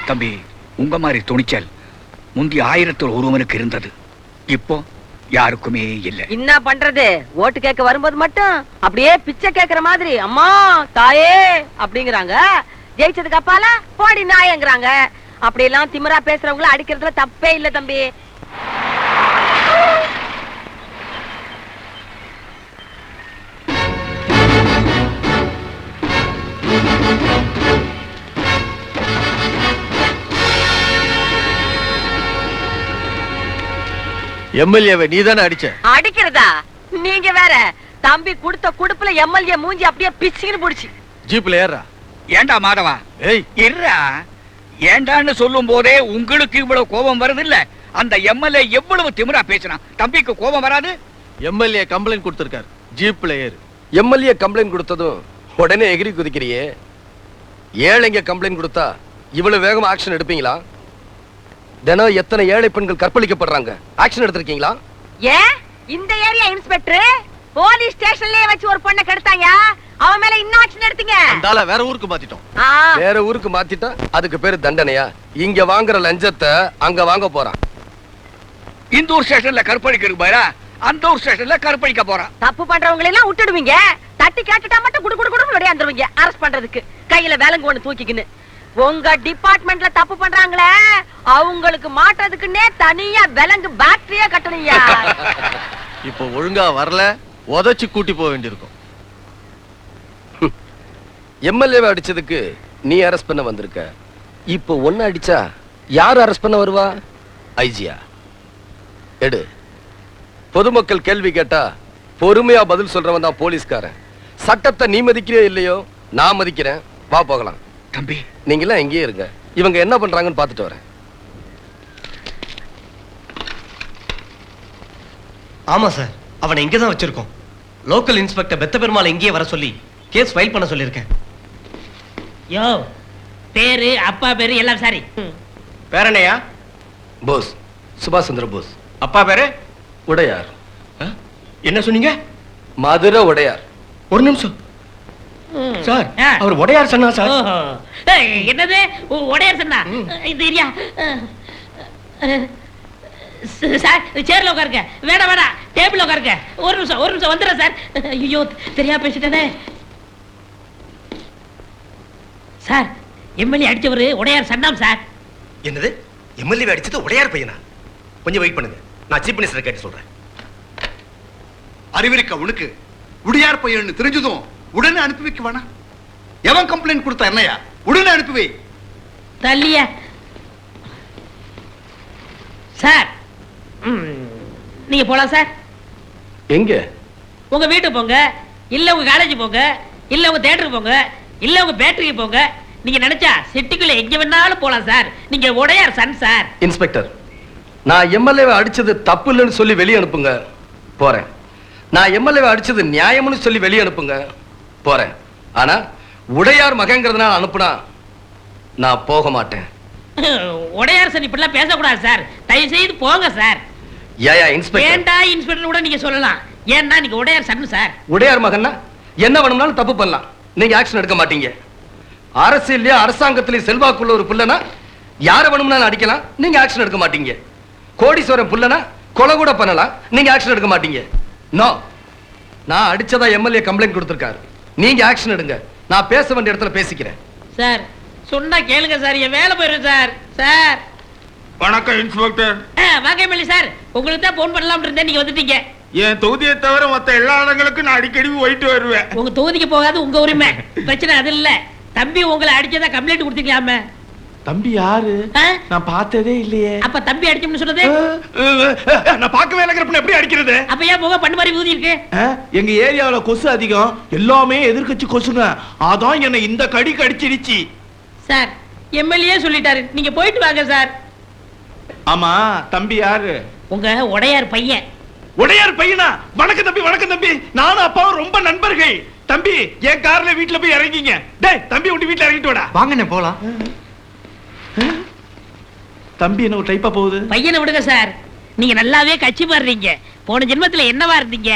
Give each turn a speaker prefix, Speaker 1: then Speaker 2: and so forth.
Speaker 1: தம்பி, உங்க மாதிரி துணிச்சல் முந்தி 1000 ஒருவனுக்கு இருந்தது, இப்போ யாருக்குமே இல்ல.
Speaker 2: என்ன பண்றது? ஓட்டு கேட்க வரும்போது மட்டும் அப்படியே பிச்சை கேக்குற மாதிரி அம்மா தாயே அப்படிங்கிறாங்க. ஜெயிச்சதுக்கு அப்பால போடி நாயங்கிறாங்க. அப்படி எல்லாம் திமிரா பேசுறவங்கள அடிக்கிறதுல தப்பே இல்ல தம்பி.
Speaker 3: எம்எல்ஏவை நீதானே அடிச்ச?
Speaker 2: அடிக்கிறதா? நீங்க வேற. தம்பி குடுத்த குடுப்புல எம்எல்ஏ மூஞ்சி அப்படியே பிச்சுன்னு புடிச்சு.
Speaker 3: ஜீப்ல ஏறா.
Speaker 1: ஏண்டா மாதவா?
Speaker 3: ஏய்
Speaker 1: இருடா. ஏண்டான்னு சொல்லும் போதே உங்களுக்கு இவ்வளவு கோபம் வருது இல்ல? அந்த எம்எல்ஏ எவ்வளவு திமிரா பேசினா தம்பிக்கு கோபம் வராது?
Speaker 3: எம்எல்ஏ கம்ப்ளைண்ட் கொடுத்திருக்காரு, ஜீப்ல ஏறு.
Speaker 4: எம்எல்ஏ கம்ப்ளைண்ட் கொடுத்ததும் உடனே எகிரி குதிக்கிறியே. ஏழைங்க கம்ப்ளைண்ட் கொடுத்தா இவ்வளவு வேகமா ஆக்ஷன் எடுப்பீங்களா? தினம் எத்தனை ஏழை பெண்கள் கற்பழிக்கப்படுறாங்க, ஆக்ஷன் எடுத்திருக்கீங்களா?
Speaker 2: ஏன் இந்த ஏரியா இன்ஸ்பெக்டர் போலீஸ் ஸ்டேஷன்லயே வச்சு ஒரு பொண்ணை கெடுத்தாங்க, அவன் மேல இன்னும் ஆக்ஷன் எடுத்தீங்க?
Speaker 3: அந்தால வேற ஊருக்கு மாத்திட்டோம்.
Speaker 4: வேற ஊருக்கு மாத்திட்டா அதுக்கு பேரு தண்டனையா? இங்க வாங்குற லஞ்சத்தை அங்க வாங்க போறான்.
Speaker 1: இந்த ஊர் ஸ்டேஷன்ல கற்பழிக்கிறது பாரா, அந்த ஊர் ஸ்டேஷன்ல கற்பழிக்க போறான்.
Speaker 2: தப்பு பண்றவங்களை எல்லாம் விட்டுடுவீங்க, தட்டி கேட்டுட்டா மட்டும் குடு குடு குடு விளையாந்துருவீங்க அரெஸ்ட் பண்றதுக்கு, கையில வேலங்கு ஒண்ணு தூக்கிக்கின்னு. உங்க டிபார்ட்மெண்ட்ல தப்பு பண்றாங்களே அவங்களுக்கு மாட்டுறதுக்குன்னே தனியா விலங்கு பேட்டரியா கட்டணும்யா.
Speaker 3: இப்போ ஒழுங்கா வரல உதச்சு கூட்டி போக வேண்டியிருக்கும்.
Speaker 4: எம்எல்ஏவை அடிச்சதுக்கு நீ அரெஸ்ட் பண்ண வந்திருக்க. இப்போ ஒன்னு அடிச்சா யார் அரெஸ்ட் பண்ண வருவா? ஐஜியா? எடு. பொதுமக்கள் கேள்வி கேட்டா பொறுமையா பதில் சொல்றவன் தான் போலீஸ்காரன். சட்டத்தை நீ மதிக்கிறியோ இல்லையோ, நான் மதிக்கிறேன். வா போகலாம்.
Speaker 1: தம்பி
Speaker 4: நீங்களாம் எங்கேயே இருங்க, இவங்க என்ன பண்றாங்கன்னு பார்த்துட்டு வரேன்.
Speaker 5: ஆமா சார், அவனை இங்கதான் வச்சிருக்கோம். லோக்கல் இன்ஸ்பெக்டர் பெத்த பெருமாள் இங்கேயே வர சொல்லி கேஸ் ஃபைல் பண்ண சொல்லியிருக்கேன்.
Speaker 6: யோ, பேரு அப்பா பேரு எல்லாம் சாரி.
Speaker 5: பேரனையா?
Speaker 4: போஸ், சுபாஷ் சந்திர போஸ்.
Speaker 5: அப்பா பேரு?
Speaker 4: உடையார்.
Speaker 5: என்ன சொன்னீங்க?
Speaker 4: மதுரை உடையார்.
Speaker 5: ஒரு நிமிஷம் சார், அவர் உடையார் சொன்னா சார்.
Speaker 6: என்னது உடையார் சொன்னா? இந்த ஏரியா சார், சேர்ல உட்காருங்க. வேணா வேணா, டேபிள் உட்காருங்க. ஒரு நிமிஷம் வந்துடுறேன் சார். ஐயோ தெரியா பேசிட்டேனே சார். எம்எல்ஏ அடிச்சவரு உடையார் சன்னாம் சார்.
Speaker 5: என்னது? எம்எல்ஏ அடிச்சது உடையார் பையனா? கொஞ்சம் வெயிட் பண்ணுங்க, நான் சீஃப் மினிஸ்டர் கேட்டு சொல்றேன்.
Speaker 7: அறிவிருக்க உனக்கு உடையார் பையன் தெரிஞ்சதும் உடனே அனுப்பி வைக்க வேணாம். எவன் கம்ப்ளைண்ட் கொடுத்தா என்னையா? உடனே அனுப்பி வை.
Speaker 6: தள்ளியா சார்? நீங்க போலாம் சார்.
Speaker 4: எங்க?
Speaker 6: உங்க வீட்டுக்கு போங்க, இல்ல உங்க காலேஜ் போங்க, இல்ல உங்க தியேட்டருக்கு போங்க, இல்ல உங்க பேட்டரிக்கு போங்க. நீங்க நினைச்சா சிட்டிக்குள்ள எங்க வேணாலும் போலாம் சார். நீங்க உடையார் சன் சார்.
Speaker 4: இன்ஸ்பெக்டர், நான் எம்எல்ஏவை அடிச்சது தப்பு இல்லைன்னு சொல்லி வெளியே அனுப்புங்க, போறேன். நான் எம்எல்ஏவை அடிச்சது நியாயம்னு சொல்லி வெளியே அனுப்புங்க, போறேன். ஆனா உடையார் மகங்கிறதுனால அனுப்புனா நான் போக மாட்டேன்.
Speaker 6: உடையார் சார் இப்படிலாம் பேசக்கூடாது சார். தயவு செய்து போங்க சார்.
Speaker 4: ஏயா இன்ஸ்பெக்டர்?
Speaker 6: ஏண்டா இன்ஸ்பெக்டர் கூட நீங்க சொல்லலாம். ஏன்னா நீங்க உடையார் சன் சார்.
Speaker 4: உடையார் மகன்னா என்ன வேணும்னாலும் தப்பு பண்ணலாம், நீங்க ஆக்ஷன் எடுக்க மாட்டீங்க. அரசியல்லயே அரசாங்கத்திலேயே செல்வாக்குள்ள ஒரு புள்ளனா யாரை வேணும்னாலும் அடிக்கலாம், நீங்க ஆக்ஷன் எடுக்க மாட்டீங்க. கோடீஸ்வரன் புள்ளனா கொலை கூட பண்ணலாம், நீங்க ஆக்ஷன் எடுக்க மாட்டீங்க. நோ, நான் அடிச்சதா எம்எல்ஏ கம்ப்ளைண்ட் கொடுத்திருக்காரு, நீங்க ஆக்ஷன் எடுங்க. நான் பேச வேண்டிய இடத்துல பேசிக்கிறேன்.
Speaker 6: சார் சொன்னா கேளுங்க சார், என் வேலை போயிடும் சார். சார்
Speaker 7: வணக்கம் இன்ஸ்பெக்டர்.
Speaker 6: வாங்க எம்எல்ஏ சார், உங்களுக்கு தான் போன் பண்ணலாம்னு இருந்தேன், நீங்க வந்துட்டீங்க.
Speaker 7: என் தொகுதியை தவிர மத்த எல்லா இடங்களுக்கும் நான் அடிக்கடி போயிட்டு வருவேன்.
Speaker 6: உங்க தொகுதிக்கு போகாது உங்க உரிமை, பிரச்சனை அது இல்ல. தம்பி உங்களை அடிச்சதா கம்ப்ளைண்ட் கொடுத்துக்கலாமே.
Speaker 7: தம்பி யாரு? நான் பார்த்ததே இல்லையே.
Speaker 6: அப்ப தம்பி அடிச்சோம்னு சொன்னது?
Speaker 7: நான் பார்க்கவே இல்லைங்கிறப்ப எப்படி அடிக்கிறது?
Speaker 6: அப்ப ஏன் முகம் பண்ணு மாதிரி ஊதி இருக்கு?
Speaker 7: எங்க ஏரியாவுல கொசு அதிகம், எல்லாமே எதிர்க்கட்சி கொசுங்க, அதான் என்ன இந்த கடி கடிச்சிடுச்சு.
Speaker 6: சார் எம்எல்ஏ சொல்லிட்டாரு, நீங்க போயிட்டு வாங்க சார்.
Speaker 7: ஆமா, தம்பி யாரு?
Speaker 6: உங்க உடையார் பையன்.
Speaker 7: உடையார் பையனா? வணக்கம் தம்பி, வணக்கம் தம்பி. நானும் அப்பாவும் ரொம்ப நண்பர்கள். தம்பி என் கார்ல வீட்டுல போய் இறங்கிங்க. டேய் தம்பி உங்க வீட்டுல இறங்கிட்டு வாடா.
Speaker 5: வாங்கண்ணே போலாம்.
Speaker 7: தம்பி என்ன ஒரு டைப்பா போகுது?
Speaker 6: பையனை விடுங்க சார், நீங்க நல்லாவே கட்சி மாறுறீங்க. போன ஜென்மத்துல என்னவா இருந்தீங்க?